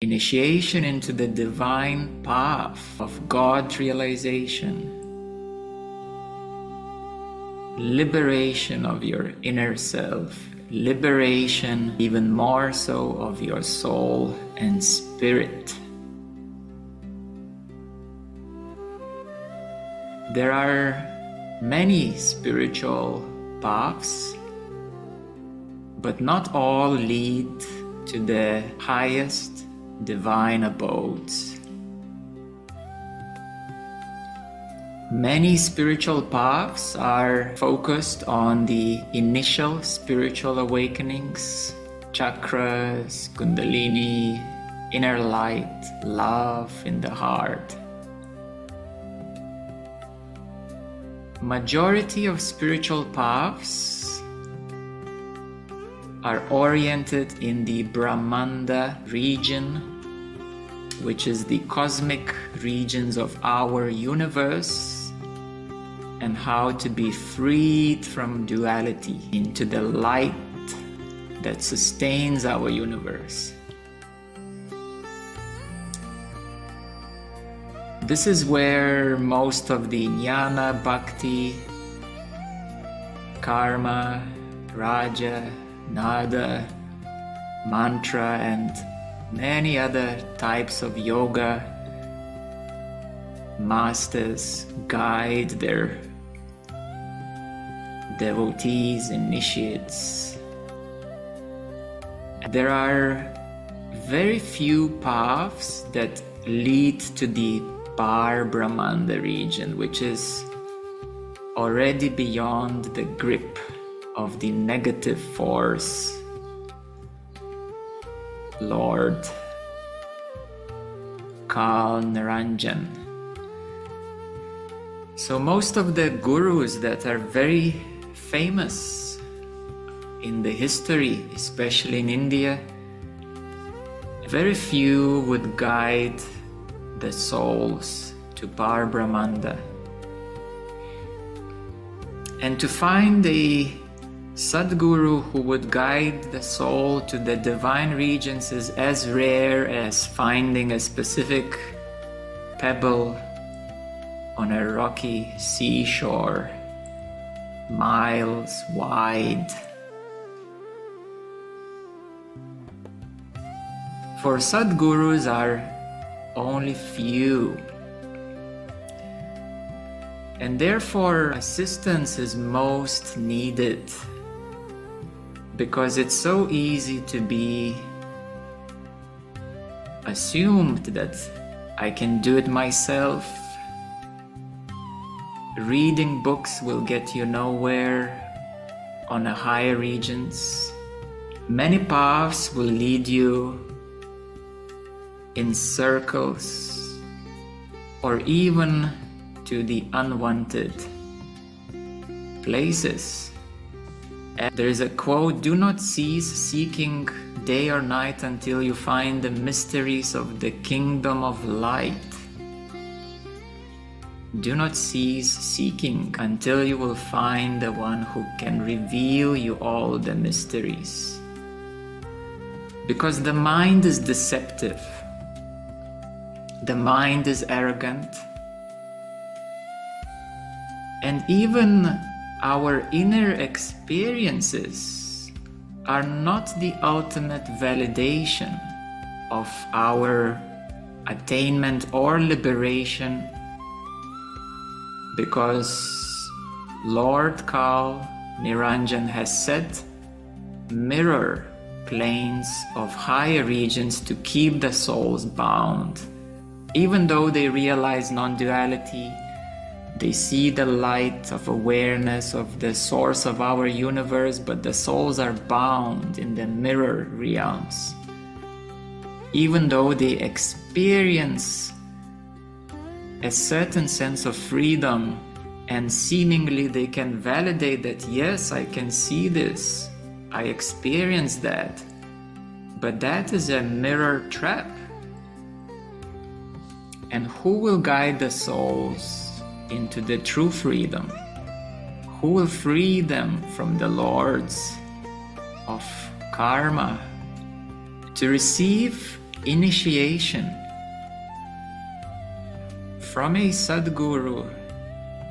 initiation into the divine path of God realization, liberation of your inner self, liberation even more so of your soul and spirit. There are many spiritual paths, but not all lead to the highest divine abodes. Many spiritual paths are focused on the initial spiritual awakenings, chakras, kundalini, inner light, love in the heart. Majority of spiritual paths are oriented in the Brahmanda region, which is the cosmic regions of our universe, and how to be freed from duality into the light that sustains our universe. This is where most of the jnana, bhakti, karma, raja, nada, mantra, and many other types of yoga masters guide their devotees, initiates. There are very few paths that lead to the Par Brahmanda region, which is already beyond the grip of the negative force, Lord Kal Niranjan. So most of the gurus that are very famous in the history, especially in India, very few would guide the souls to Par Brahmanda. And to find a Sadguru who would guide the soul to the divine regions is as rare as finding a specific pebble on a rocky seashore, miles wide. For Sadgurus are only few, and therefore assistance is most needed, because it's so easy to be assumed that I can do it myself. Reading books will get you nowhere on a higher regions. Many paths will lead you in circles or even to the unwanted places. And there is a quote, "Do not cease seeking day or night until you find the mysteries of the kingdom of light." Do not cease seeking until you will find the one who can reveal you all the mysteries. Because the mind is deceptive. The mind is arrogant. And even our inner experiences are not the ultimate validation of our attainment or liberation, because Lord Kal Niranjan has set mirror planes of higher regions to keep the souls bound. Even though they realize non-duality, they see the light of awareness of the source of our universe, but the souls are bound in the mirror realms. Even though they experience a certain sense of freedom and seemingly they can validate that, yes, I can see this, I experience that, but that is a mirror trap. And who will guide the souls into the true freedom? Who will free them from the lords of karma? To receive initiation from a Sadguru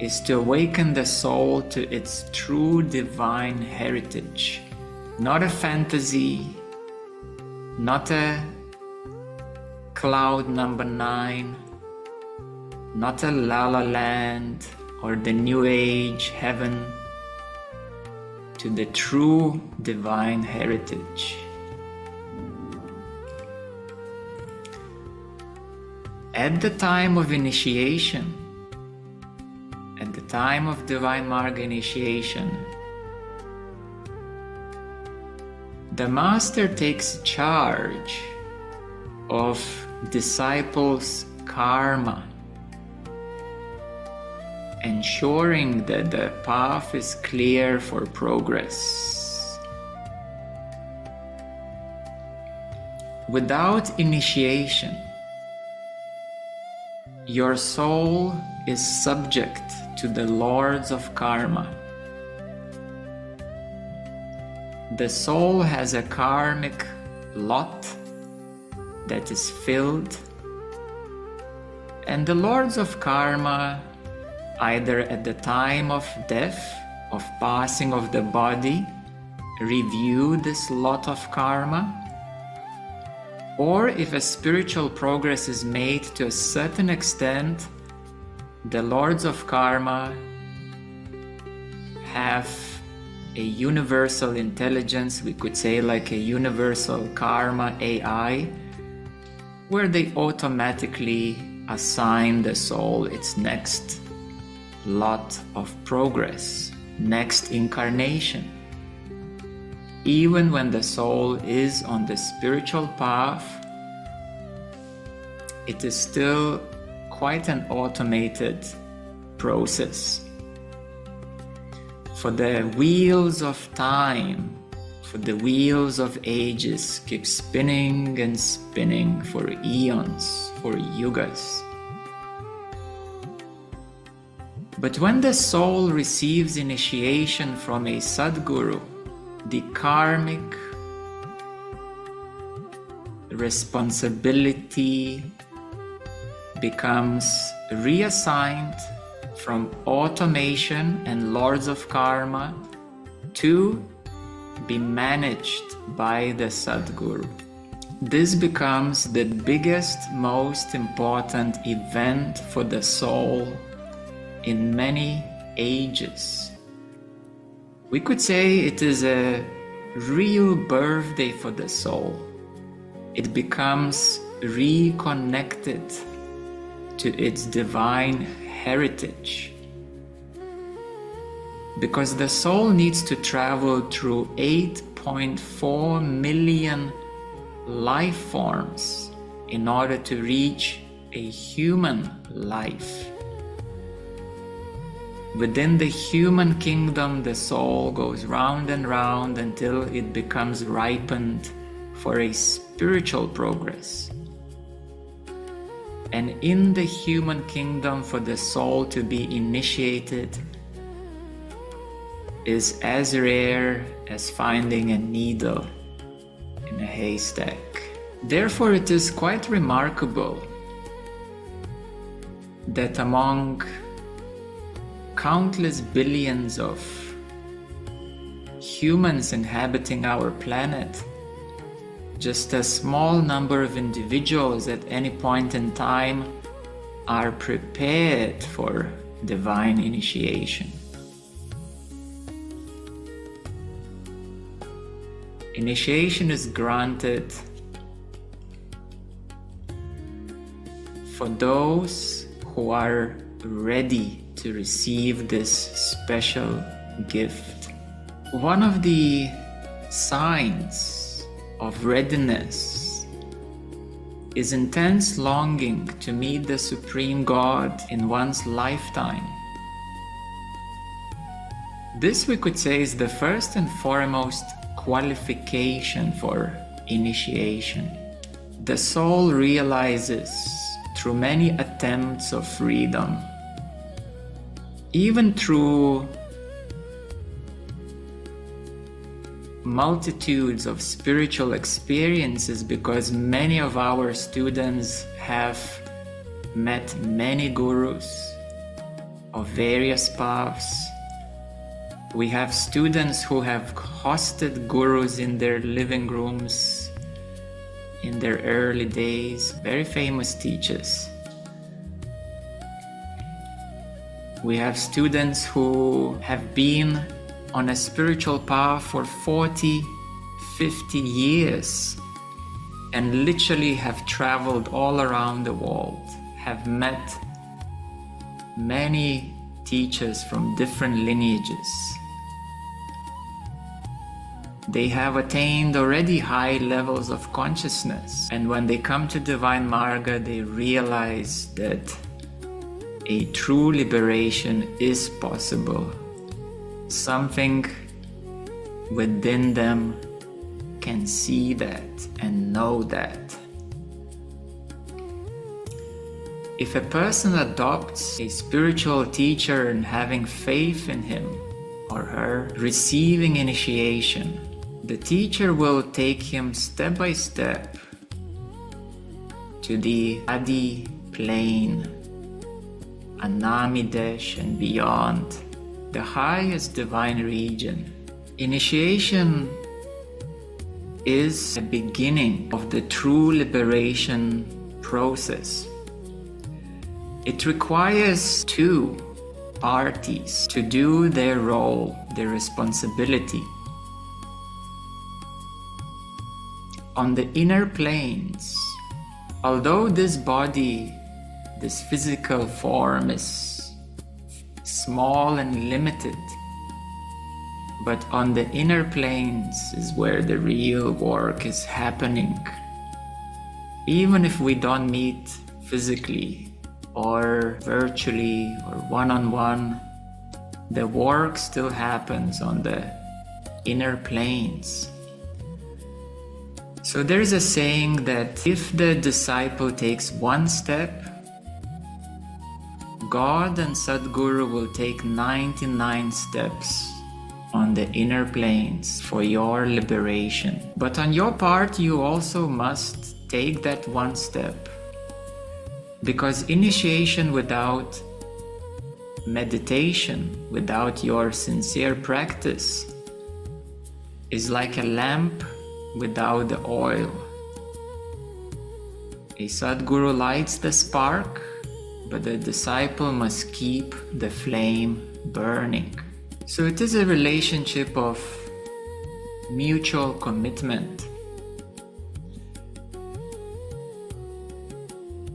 is to awaken the soul to its true divine heritage, not a fantasy, not a cloud number 9, not a la la land or the new age heaven, to the true divine heritage. At the time of initiation, at the time of Divine Marga Initiation, the Master takes charge of disciples' karma, ensuring that the path is clear for progress. Without initiation, your soul is subject to the lords of karma. The soul has a karmic lot that is filled, and the lords of karma, either at the time of death, of passing of the body, review this lot of karma, or if a spiritual progress is made to a certain extent, the lords of karma have a universal intelligence, we could say like a universal karma AI, where they automatically assign the soul its next lot of progress, next incarnation. Even when the soul is on the spiritual path, it is still quite an automated process. For the wheels of time, for the wheels of ages keep spinning and spinning for eons, for yugas. But when the soul receives initiation from a Sadguru, the karmic responsibility becomes reassigned from automation and lords of karma to be managed by the Sadguru. This becomes the biggest, most important event for the soul in many ages. We could say it is a real birthday for the soul. It becomes reconnected to its divine heritage. Because the soul needs to travel through 8.4 million life forms in order to reach a human life. Within the human kingdom, the soul goes round and round until it becomes ripened for a spiritual progress. And in the human kingdom, for the soul to be initiated is as rare as finding a needle in a haystack. Therefore, it is quite remarkable that among countless billions of humans inhabiting our planet, just a small number of individuals at any point in time are prepared for divine initiation. Initiation is granted for those who are ready to receive this special gift. One of the signs of readiness is intense longing to meet the Supreme God in one's lifetime. This, we could say, is the first and foremost qualification for initiation. The soul realizes through many attempts of freedom, even through multitudes of spiritual experiences because many of our students have met many gurus of various paths. We have students who have hosted gurus in their living rooms in their early days, very famous teachers. We have students who have been on a spiritual path for 40, 50 years and literally have traveled all around the world, have met many teachers from different lineages. They have attained already high levels of consciousness, and when they come to Divine Marga, they realize that a true liberation is possible. Something within them can see that and know that. If a person adopts a spiritual teacher and having faith in him or her, receiving initiation, the teacher will take him step by step to the Adi plane, Anamidesh and beyond, the highest divine region. Initiation is the beginning of the true liberation process. It requires two parties to do their role, their responsibility. On the inner planes, although this body, this physical form is small and limited, but on the inner planes is where the real work is happening. Even if we don't meet physically or virtually or one-on-one, the work still happens on the inner planes. So there's a saying that if the disciple takes one step, God and Sadguru will take 99 steps on the inner planes for your liberation. But on your part, you also must take that one step, because initiation without meditation, without your sincere practice, is like a lamp without the oil. A Sadguru lights the spark, but the disciple must keep the flame burning. So it is a relationship of mutual commitment.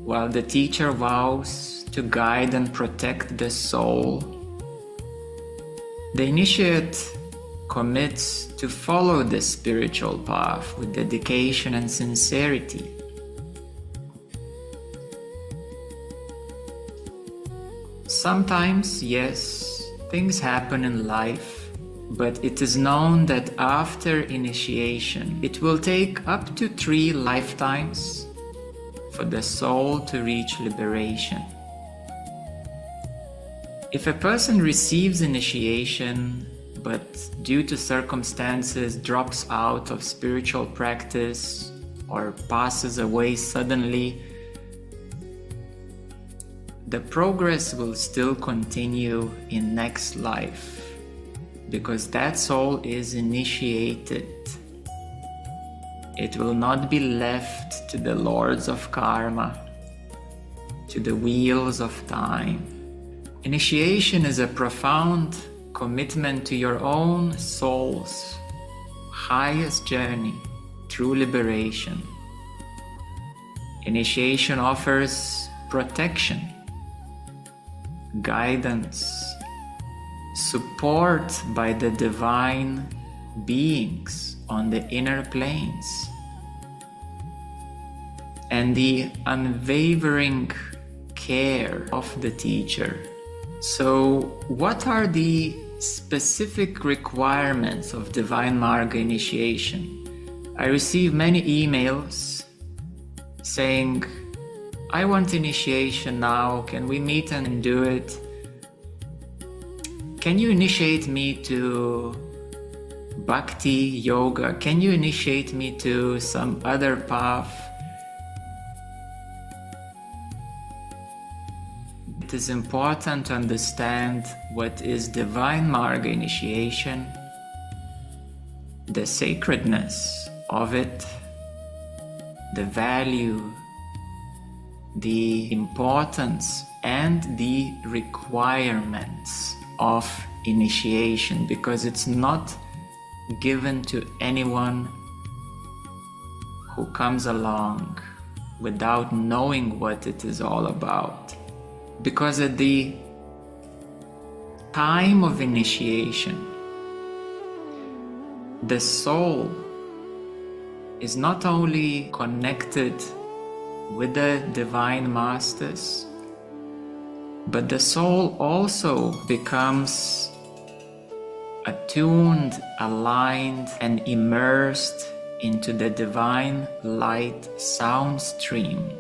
While the teacher vows to guide and protect the soul, the initiate commits to follow the spiritual path with dedication and sincerity. Sometimes, yes, things happen in life, but it is known that after initiation, it will take up to 3 lifetimes for the soul to reach liberation. If a person receives initiation, but due to circumstances drops out of spiritual practice or passes away suddenly, the progress will still continue in next life, because that soul is initiated. It will not be left to the lords of karma, to the wheels of time. Initiation is a profound commitment to your own soul's highest journey through liberation. Initiation offers protection, guidance, support by the divine beings on the inner planes, and the unwavering care of the teacher. So, what are the specific requirements of Divine Marga initiation? I receive many emails saying, I want initiation now, can we meet and do it? Can you initiate me to bhakti yoga. Can you initiate me to some other path? It is important to understand what is Divine Marga Initiation, the sacredness of it, the value, the importance, and the requirements of initiation, because it's not given to anyone who comes along without knowing what it is all about. Because at the time of initiation, the soul is not only connected with the Divine Masters, but the soul also becomes attuned, aligned, and immersed into the divine light sound stream,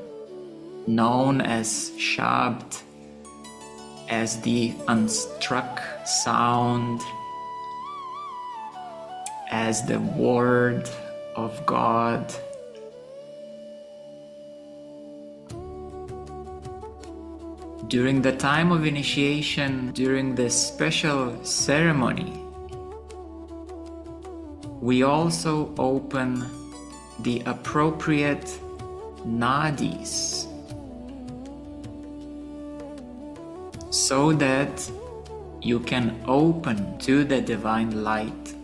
known as Shabd, as the unstruck sound, as the word of God. During the time of initiation, during this special ceremony, we also open the appropriate nadis so that you can open to the divine light,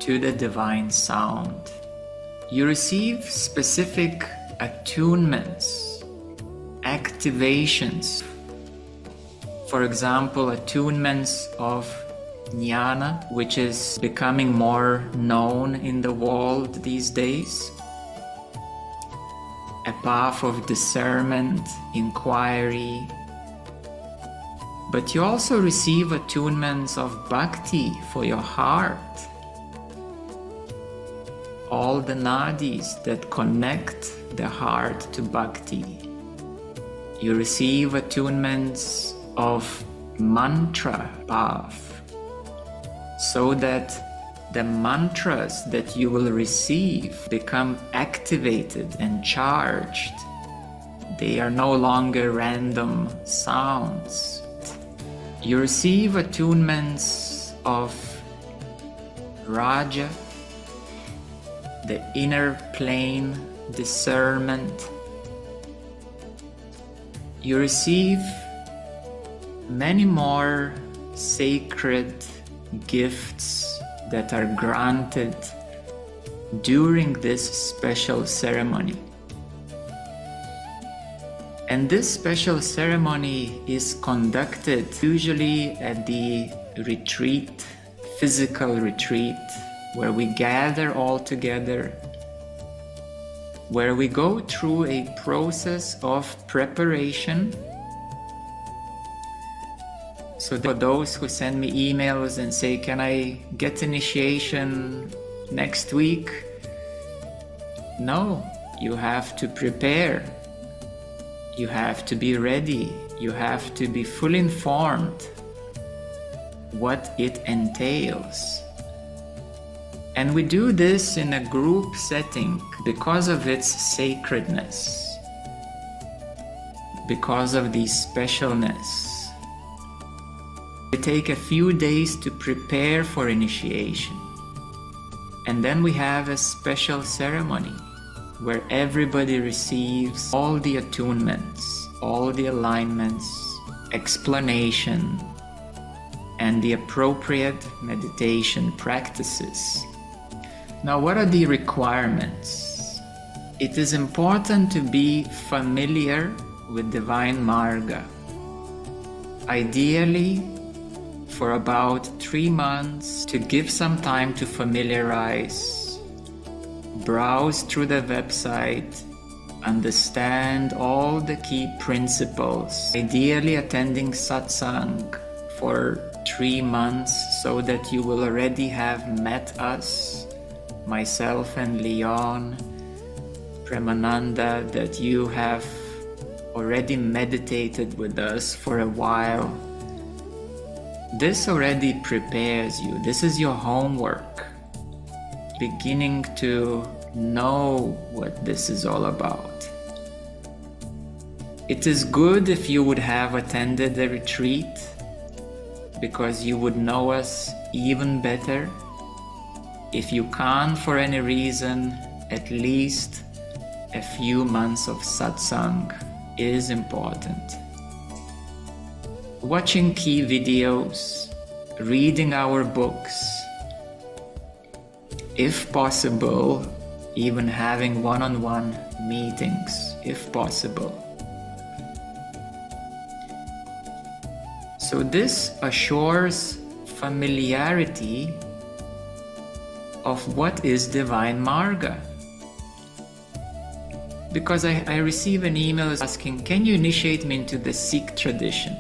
to the divine sound. You receive specific attunements, activations. For example, attunements of jnana, which is becoming more known in the world these days. A path of discernment, inquiry. But you also receive attunements of bhakti for your heart. All the nadis that connect the heart to bhakti. You receive attunements of mantra path, so that the mantras that you will receive become activated and charged. They are no longer random sounds. You receive attunements of Raja, the inner plane discernment. You receive many more sacred gifts that are granted during this special ceremony. And this special ceremony is conducted usually at the retreat, physical retreat, where we gather all together, where we go through a process of preparation. So for those who send me emails and say, can I get initiation next week? No, you have to prepare. You have to be ready. You have to be fully informed what it entails. And we do this in a group setting because of its sacredness, because of the specialness. We take a few days to prepare for initiation. And then we have a special ceremony where everybody receives all the attunements, all the alignments, explanation, and the appropriate meditation practices. Now, what are the requirements? It is important to be familiar with Divine Marga. Ideally, for about 3 months, to give some time to familiarize, browse through the website, understand all the key principles, ideally attending satsang for 3 months so that you will already have met us, myself and Leon, Premananda, that you have already meditated with us for a while. This already prepares you. This is your homework. beginning to know what this is all about. It is good if you would have attended the retreat, because you would know us even better. If you can't for any reason, at least a few months of satsang is important. Watching key videos, reading our books, if possible, even having one-on-one meetings, if possible. So this assures familiarity of what is Divine Marga. Because I receive an email asking, can you initiate me into the Sikh tradition?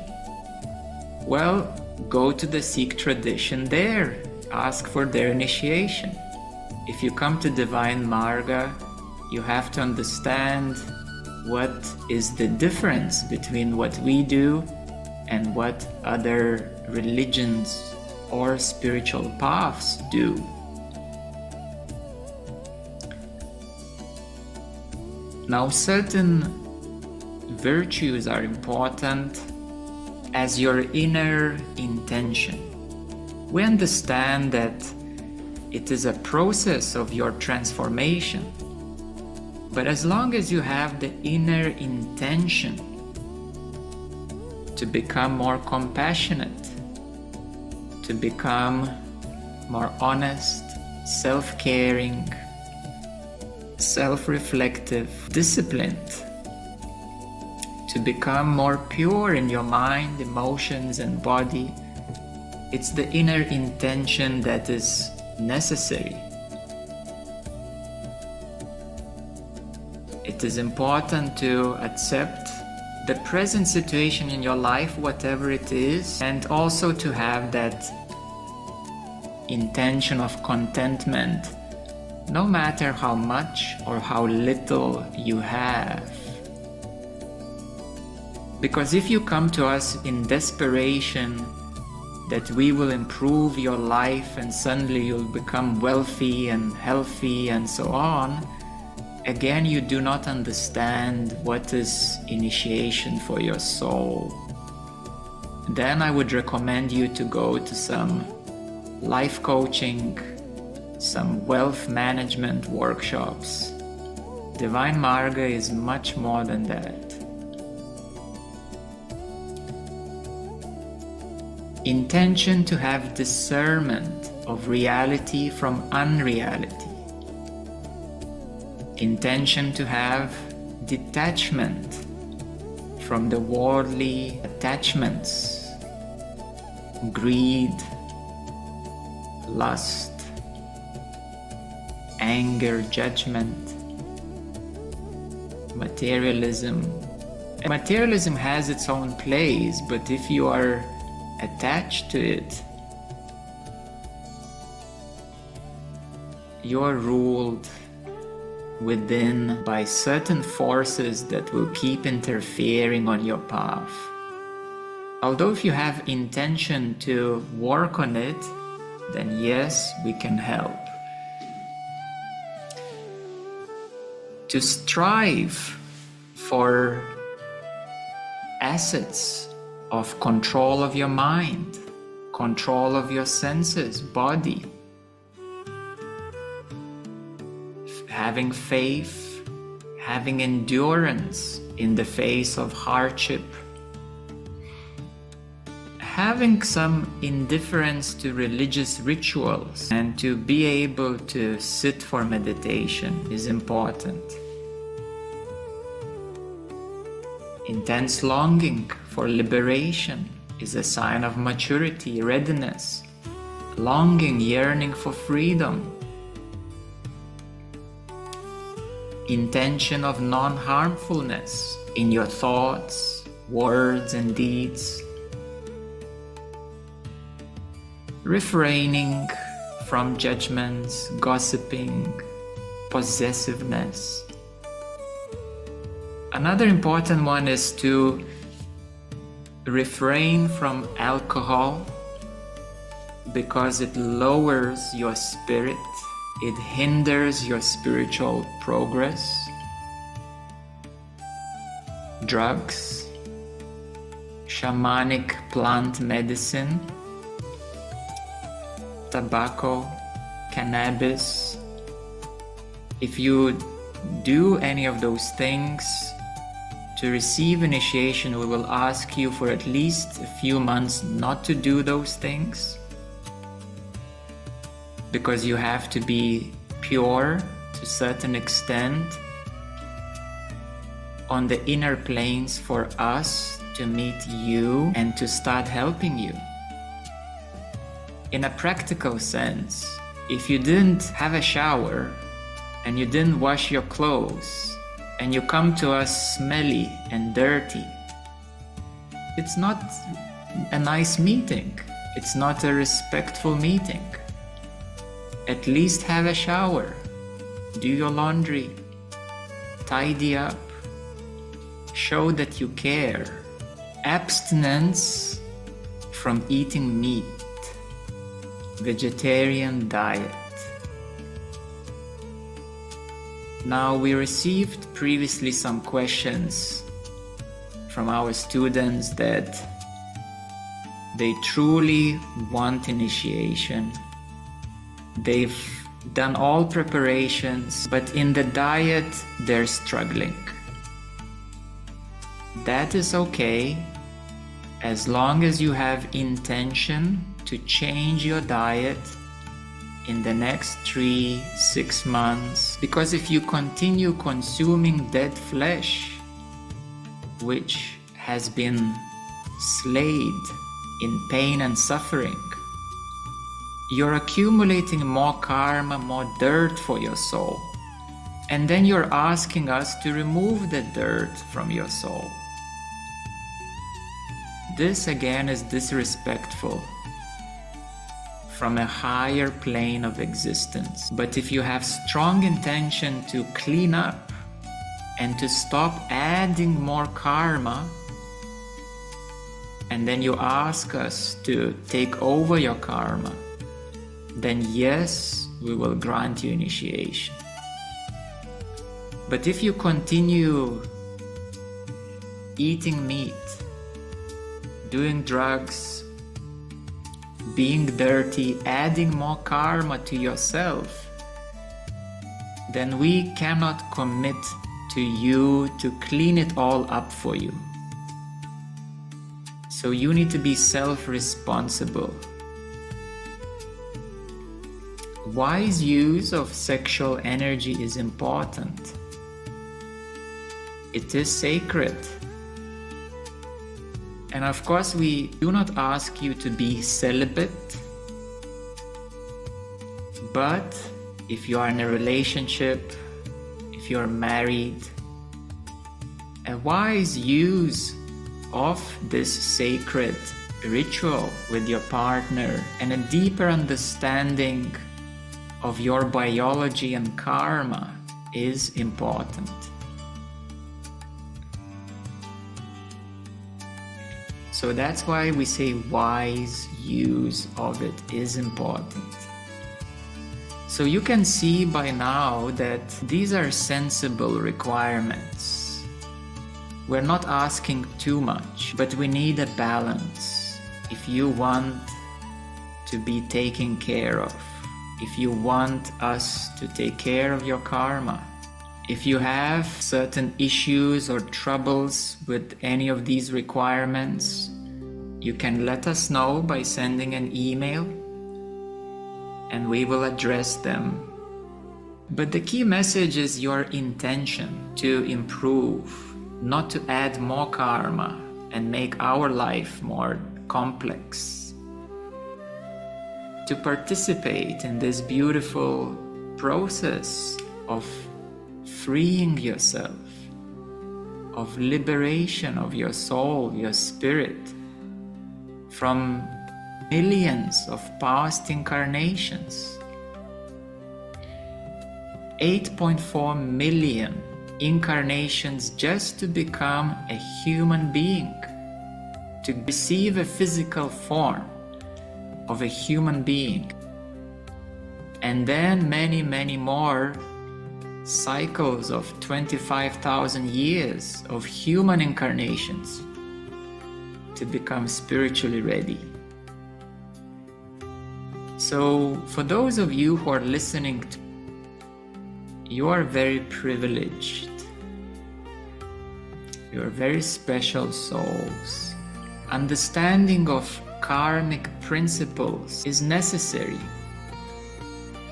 Well, go to the Sikh tradition there, ask for their initiation. If you come to Divine Marga, you have to understand what is the difference between what we do and what other religions or spiritual paths do. Now, certain virtues are important as your inner intention. We understand that it is a process of your transformation, but as long as you have the inner intention to become more compassionate, to become more honest, self-caring, self-reflective, disciplined, to become more pure in your mind, emotions, and body, it's the inner intention that is necessary. It is important to accept the present situation in your life, whatever it is, and also to have that intention of contentment, no matter how much or how little you have. Because if you come to us in desperation that we will improve your life and suddenly you'll become wealthy and healthy and so on, again, you do not understand what is initiation for your soul. Then I would recommend you to go to some life coaching, some wealth management workshops. Divine Marga is much more than that. Intention to have discernment of reality from unreality. Intention to have detachment from the worldly attachments, greed, lust, anger, judgment, materialism. Materialism has its own place, but if you are attached to it, you are ruled within by certain forces that will keep interfering on your path. Although if you have intention to work on it, then yes, we can help. To strive for assets of control of your mind, control of your senses, body, having faith, having endurance in the face of hardship, having some indifference to religious rituals, and to be able to sit for meditation is important. Intense longing for liberation is a sign of maturity, readiness. Longing, yearning for freedom. Intention of non-harmfulness in your thoughts, words, and deeds. Refraining from judgments, gossiping, possessiveness. Another important one is to refrain from alcohol because it lowers your spirit, It hinders your spiritual progress. Drugs, shamanic plant medicine, tobacco, cannabis. If you do any of those things, to receive initiation, we will ask you for at least a few months not to do those things, because you have to be pure to a certain extent on the inner planes for us to meet you and to start helping you. In a practical sense, if you didn't have a shower and you didn't wash your clothes and you come to us smelly and dirty, it's not a nice meeting. It's not a respectful meeting. At least have a shower, do your laundry, tidy up, show that you care. Abstinence from eating meat, vegetarian diet. Now, we received previously some questions from our students that they truly want initiation. They've done all preparations, but in the diet they're struggling. That is okay, as long as you have intention to change your diet in the next 3-6 months. Because if you continue consuming dead flesh, which has been slayed in pain and suffering, you're accumulating more karma, more dirt for your soul. And then you're asking us to remove the dirt from your soul. This again is disrespectful from a higher plane of existence. But if you have strong intention to clean up and to stop adding more karma, and then you ask us to take over your karma, then yes, we will grant you initiation. But if you continue eating meat, doing drugs, being dirty, adding more karma to yourself, then we cannot commit to you to clean it all up for you. So you need to be self-responsible. Wise use of sexual energy is important. It is sacred. And of course, we do not ask you to be celibate. But if you are in a relationship, if you are married, a wise use of this sacred ritual with your partner and a deeper understanding of your biology and karma is important. So that's why we say wise use of it is important. So you can see by now that these are sensible requirements. We're not asking too much, but we need a balance. If you want to be taken care of, if you want us to take care of your karma, if you have certain issues or troubles with any of these requirements, you can let us know by sending an email and we will address them. But the key message is your intention to improve, not to add more karma and make our life more complex. To participate in this beautiful process of freeing yourself, of liberation of your soul, your spirit, from millions of past incarnations. 8.4 million incarnations just to become a human being, to receive a physical form of a human being. and then many, many more cycles of 25,000 years of human incarnations to become spiritually ready. So for those of you who are listening, you are very privileged. You are very special souls. Understanding of karmic principles is necessary.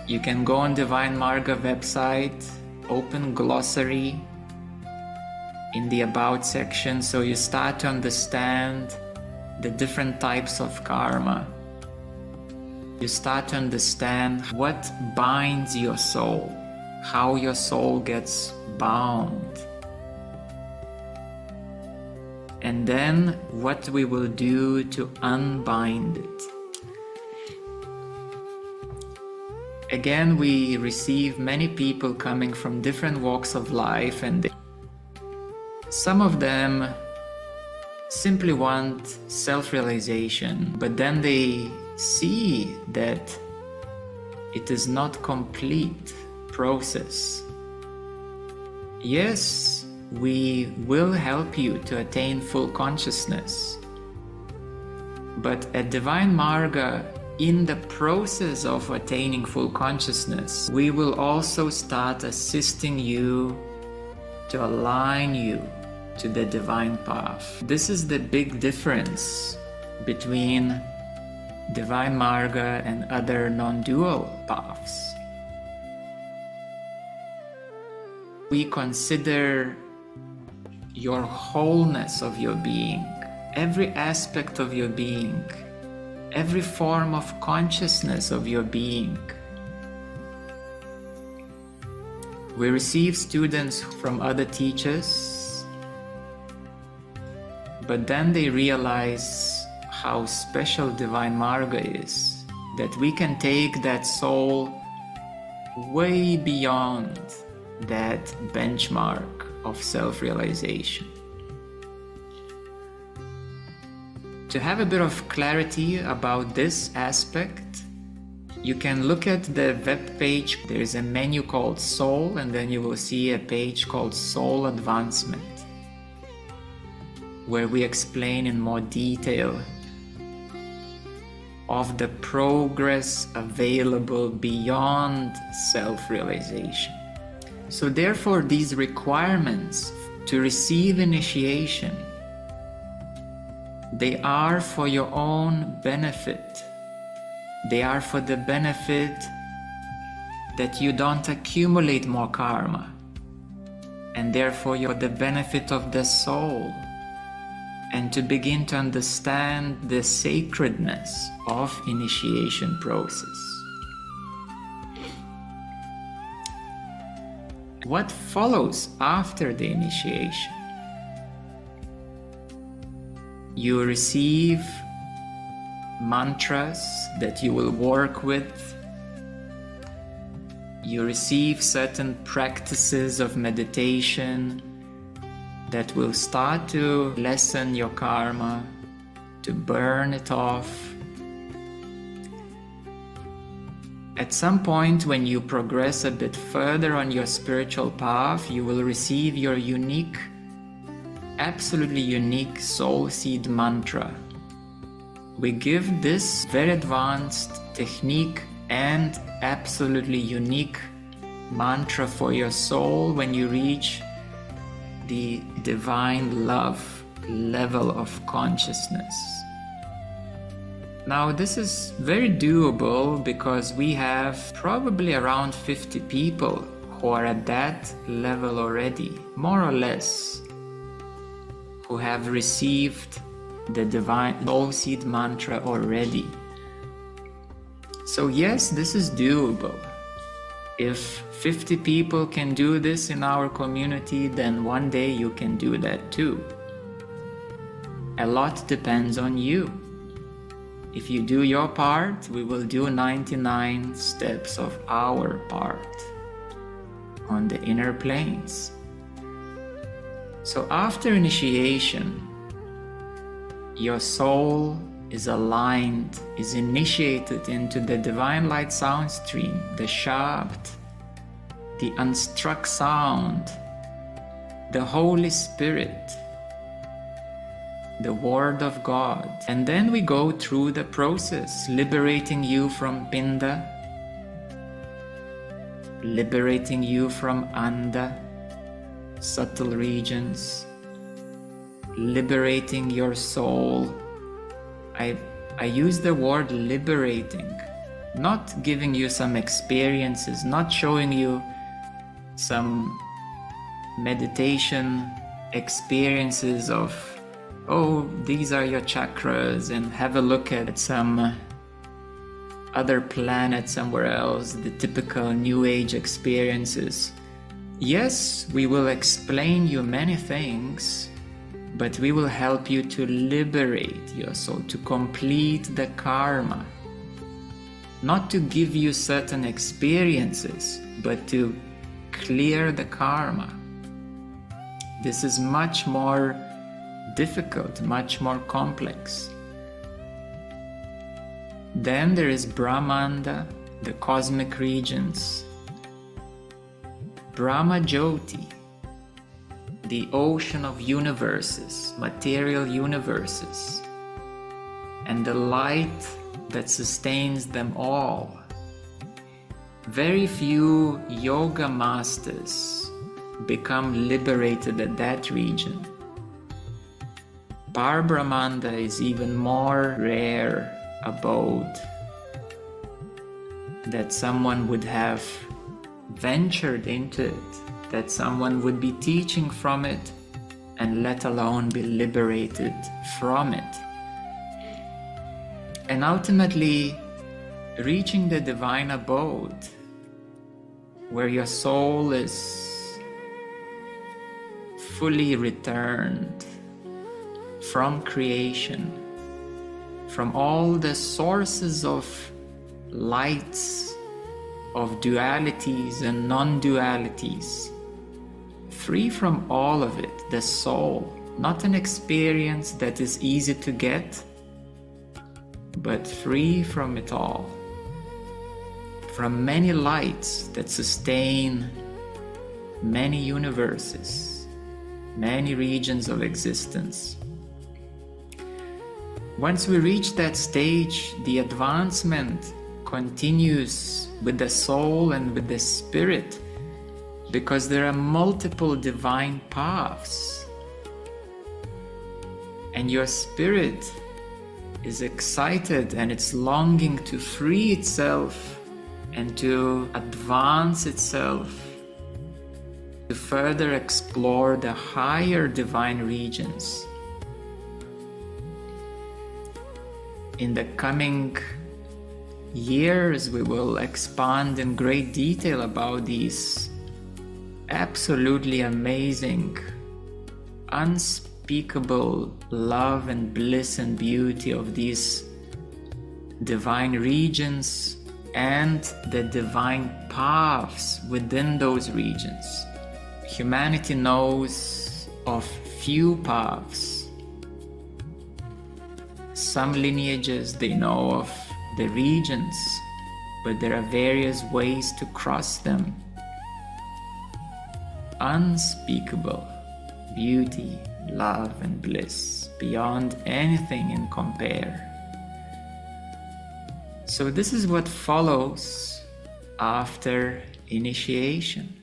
You can go on Divine Marga website, open glossary in the About section, so you start to understand the different types of karma. You start to understand what binds your soul, how your soul gets bound. And then what we will do to unbind it. Again, we receive many people coming from different walks of life, and some of them simply want self-realization, but then they see that it is not complete process. Yes, we will help you to attain full consciousness, but at Divine Marga, in the process of attaining full consciousness, we will also start assisting you to align you to the divine path. This is the big difference between Divine Marga and other non-dual paths. We consider your wholeness of your being, every aspect of your being, every form of consciousness of your being. We receive students from other teachers, but then they realize how special Divine Marga is, that we can take that soul way beyond that benchmark of self-realization. To have a bit of clarity about this aspect, you can look at the web page. There is a menu called Soul, and then you will see a page called Soul Advancement, where we explain in more detail of the progress available beyond self-realization. So therefore, these requirements to receive initiation, they are for your own benefit. They are for the benefit that you don't accumulate more karma, and therefore you're the benefit of the soul, and to begin to understand the sacredness of initiation process. What follows after the initiation? You receive mantras that you will work with. You receive certain practices of meditation that will start to lessen your karma, to burn it off. At some point, when you progress a bit further on your spiritual path, you will receive your unique, absolutely unique soul seed mantra. We give this very advanced technique and absolutely unique mantra for your soul when you reach the divine love level of consciousness. Now, this is very doable because we have probably around 50 people who are at that level already, more or less, who have received the divine soul seed mantra already. So yes, this is doable. If 50 people can do this in our community, then one day you can do that too. A lot depends on you. If you do your part, we will do 99 steps of our part on the inner planes. So after initiation, your soul is aligned, is initiated into the divine light sound stream, the Shabd, the unstruck sound, the Holy Spirit, the Word of God. And then we go through the process, liberating you from Pinda, liberating you from Anda, subtle regions, liberating your soul. I use the word liberating, not giving you some experiences, not showing you some meditation experiences of, oh, these are your chakras, and have a look at some other planet somewhere else, the typical New Age experiences. Yes, we will explain you many things, but we will help you to liberate your soul, to complete the karma. Not to give you certain experiences, but to clear the karma. This is much more difficult, much more complex. Then there is Brahmanda, the cosmic regions, Brahma Jyoti, the ocean of universes, material universes, and the light that sustains them all. Very few yoga masters become liberated at that region. Parbrahmanda is even more rare abode, that someone would have ventured into it, that someone would be teaching from it, and let alone be liberated from it. And ultimately, reaching the divine abode, where your soul is fully returned from creation, from all the sources of lights, of dualities and non-dualities, free from all of it, the soul, not an experience that is easy to get, but free from it all, from many lights that sustain many universes, many regions of existence. Once we reach that stage, the advancement continues with the soul and with the spirit, because there are multiple divine paths, and your spirit is excited and it's longing to free itself and to advance itself, to further explore the higher divine regions. In the coming years, we will expand in great detail about these absolutely amazing, unspeakable love and bliss and beauty of these divine regions and the divine paths within those regions. Humanity knows of few paths. Some lineages, they know of the regions, but there are various ways to cross them. Unspeakable beauty, love and bliss, beyond anything in compare. So this is what follows after initiation.